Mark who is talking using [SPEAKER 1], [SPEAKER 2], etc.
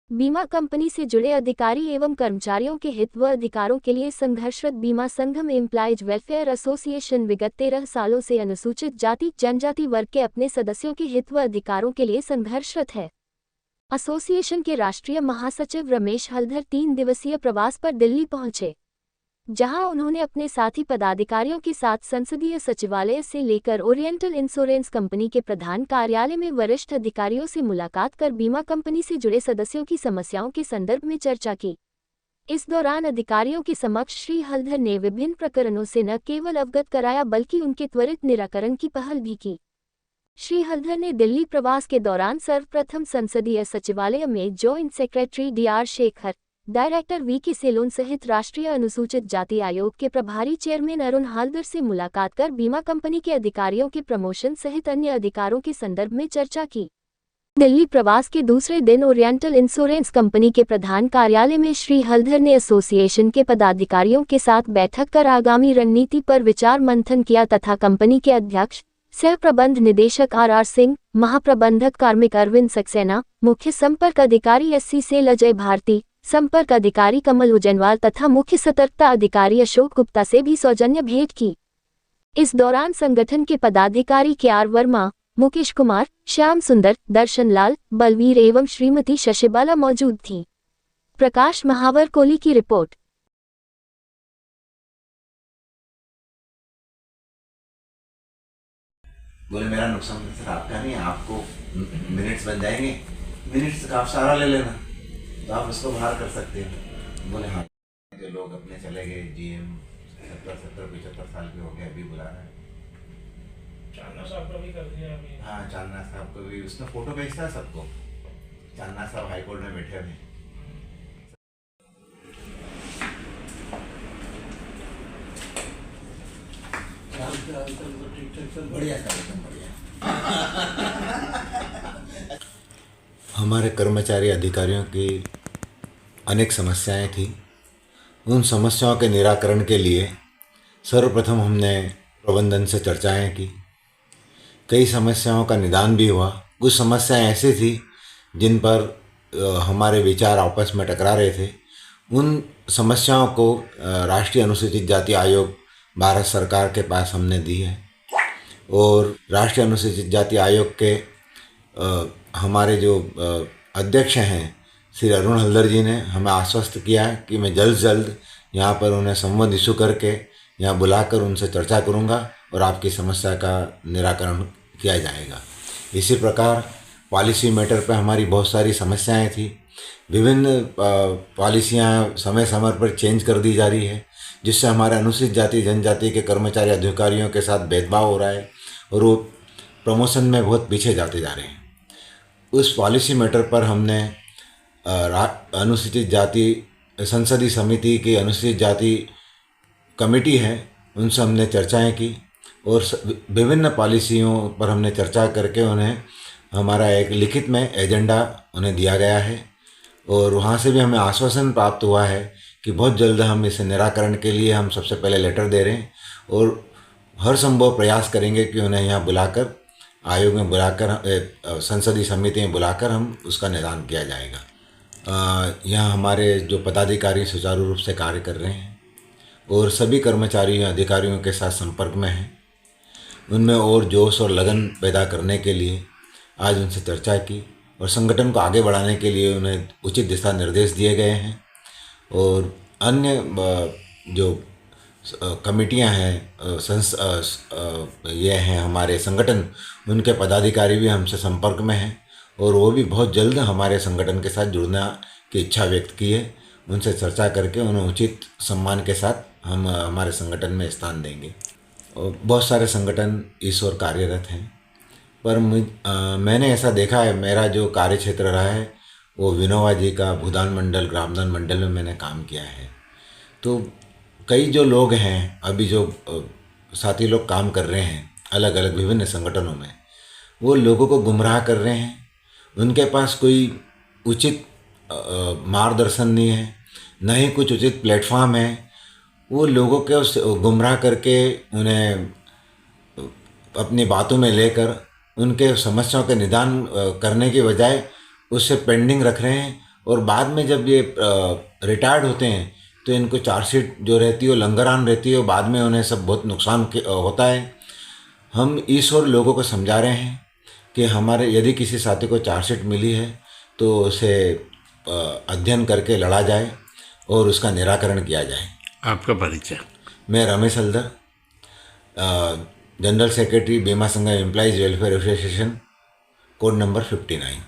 [SPEAKER 1] बीमा कंपनी से जुड़े अधिकारी एवं कर्मचारियों के हित व अधिकारों के लिए संघर्षरत बीमा संघम एम्प्लॉयज वेलफेयर एसोसिएशन विगत 13 सालों से अनुसूचित जाति जनजाति वर्ग के अपने सदस्यों के हित व अधिकारों के लिए संघर्षरत है। एसोसिएशन के राष्ट्रीय महासचिव रमेश हल्दर 3 दिवसीय प्रवास पर दिल्ली पहुंचे, जहां उन्होंने अपने साथी पदाधिकारियों के साथ संसदीय सचिवालय से लेकर ओरिएंटल इंश्योरेंस कंपनी के प्रधान कार्यालय में वरिष्ठ अधिकारियों से मुलाकात कर बीमा कंपनी से जुड़े सदस्यों की समस्याओं के संदर्भ में चर्चा की। इस दौरान अधिकारियों के समक्ष श्री हल्दर ने विभिन्न प्रकरणों से न केवल अवगत कराया बल्कि उनके त्वरित निराकरण की पहल भी की। श्री हल्दर ने दिल्ली प्रवास के दौरान सर्वप्रथम संसदीय सचिवालय में joint secretary DR Shekhar, director VK सेलोन सहित राष्ट्रीय अनुसूचित जाति आयोग के प्रभारी चेयरमैन अरुण हल्दर से मुलाकात कर बीमा कंपनी के अधिकारियों के प्रमोशन सहित अन्य अधिकारों के संदर्भ में चर्चा की। दिल्ली प्रवास के दूसरे दिन ओरिएंटल इंश्योरेंस कंपनी के प्रधान कार्यालय में श्री हल्दर ने एसोसिएशन के पदाधिकारियों के साथ बैठक कर आगामी रणनीति पर विचार मंथन किया तथा कंपनी के अध्यक्ष सह प्रबंध निदेशक RR सिंह, महाप्रबंधक कार्मिक अरविंद सक्सेना, मुख्य संपर्क अधिकारी SC सेल अजय भारती, संपर्क अधिकारी कमल उजैनवाल तथा मुख्य सतर्कता अधिकारी अशोक गुप्ता से भी सौजन्य भेंट की। इस दौरान संगठन के पदाधिकारी KR वर्मा, मुकेश कुमार, श्याम सुंदर, दर्शन लाल, बलवीर एवं श्रीमती शशिबाला मौजूद थीं। प्रकाश महावर कोली की रिपोर्ट।
[SPEAKER 2] बोले मेरा नुकसान सर आपका नहीं, आपको मिनट्स बन जाएंगे, मिनट्स का आप सारा ले लेना तो आप उसको बाहर कर सकते हो। बोले हाँ। जो लोग अपने चले गए GM 70-75 साल के हो गए, अभी बुला रहे हैं।
[SPEAKER 3] चांदना साहब का भी कर दिया अभी।
[SPEAKER 2] हाँ, चांदना साहब को भी उसने फोटो भेजता है सबको। चांदना साहब हाईकोर्ट में बैठे हुए। बढ़िया सर, एकदम बढ़िया। हमारे कर्मचारी अधिकारियों की अनेक समस्याएं थी। उन समस्याओं के निराकरण के लिए सर्वप्रथम हमने प्रबंधन से चर्चाएं की। कई समस्याओं का निदान भी हुआ। कुछ समस्याएं ऐसी थी जिन पर हमारे विचार आपस में टकरा रहे थे। उन समस्याओं को राष्ट्रीय अनुसूचित जाति आयोग भारत सरकार के पास हमने दी है और राष्ट्रीय अनुसूचित जाति आयोग के हमारे जो अध्यक्ष हैं श्री अरुण हल्दर जी ने हमें आश्वस्त किया है कि मैं जल्द से जल्द यहाँ पर उन्हें संबंध इशू करके यहाँ बुलाकर उनसे चर्चा करूँगा और आपकी समस्या का निराकरण किया जाएगा। इसी प्रकार पॉलिसी मैटर पर हमारी बहुत सारी समस्याएं थी। विभिन्न पॉलिसियाँ समय समय पर चेंज कर दी जा रही है, जिससे हमारे अनुसूचित जाति जनजाति के कर्मचारी अधिकारियों के साथ भेदभाव हो रहा है और वो प्रमोशन में बहुत पीछे जाते जा रहे हैं। उस पॉलिसी मैटर पर हमने अनुसूचित जाति संसदीय समिति की अनुसूचित जाति कमेटी है, उनसे हमने चर्चाएं की और विभिन्न पॉलिसियों पर हमने चर्चा करके उन्हें हमारा एक लिखित में एजेंडा उन्हें दिया गया है और वहाँ से भी हमें आश्वासन प्राप्त हुआ है कि बहुत जल्द हम इसे निराकरण के लिए हम सबसे पहले लेटर दे रहे हैं और हर संभव प्रयास करेंगे कि उन्हें यहाँ बुलाकर आयोग में बुलाकर संसदीय समिति में बुलाकर हम उसका निदान किया जाएगा। यहाँ हमारे जो पदाधिकारी सुचारू रूप से कार्य कर रहे हैं और सभी कर्मचारी अधिकारियों के साथ संपर्क में हैं। उनमें और जोश और लगन पैदा करने के लिए आज उनसे चर्चा की और संगठन को आगे बढ़ाने के लिए उन्हें उचित दिशा निर्देश दिए गए हैं और अन्य जो कमिटियां हैं ये हैं हमारे संगठन, उनके पदाधिकारी भी हमसे संपर्क में हैं और वो भी बहुत जल्द हमारे संगठन के साथ जुड़ने की इच्छा व्यक्त की है। उनसे चर्चा करके उन्हें उचित सम्मान के साथ हम हमारे संगठन में स्थान देंगे। और बहुत सारे संगठन इस ओर कार्यरत हैं, पर मैंने ऐसा देखा है, मेरा जो कार्य क्षेत्र रहा है वो विनोबा जी का भूदान मंडल ग्रामदान मंडल में मैंने काम किया है। तो कई जो लोग हैं अभी जो साथी लोग काम कर रहे हैं अलग अलग विभिन्न संगठनों में, वो लोगों को गुमराह कर रहे हैं। उनके पास कोई उचित मार्गदर्शन नहीं है, न ही कुछ उचित प्लेटफॉर्म है। वो लोगों के उस गुमराह करके उन्हें अपनी बातों में लेकर उनके समस्याओं के निदान करने के बजाय उससे पेंडिंग रख रहे हैं, और बाद में जब ये रिटायर्ड होते हैं तो इनको चार्जशीट जो रहती है वो लंगरान रहती है, और बाद में उन्हें सब बहुत नुकसान होता है। हम इस और लोगों को समझा रहे हैं कि हमारे यदि किसी साथी को चार्जशीट मिली है तो उसे अध्ययन करके लड़ा जाए और उसका निराकरण किया जाए।
[SPEAKER 4] आपका परिचय?
[SPEAKER 2] मैं रमेश हल्दर, जनरल सेक्रेटरी बीमा संघ employees welfare association, code number 59।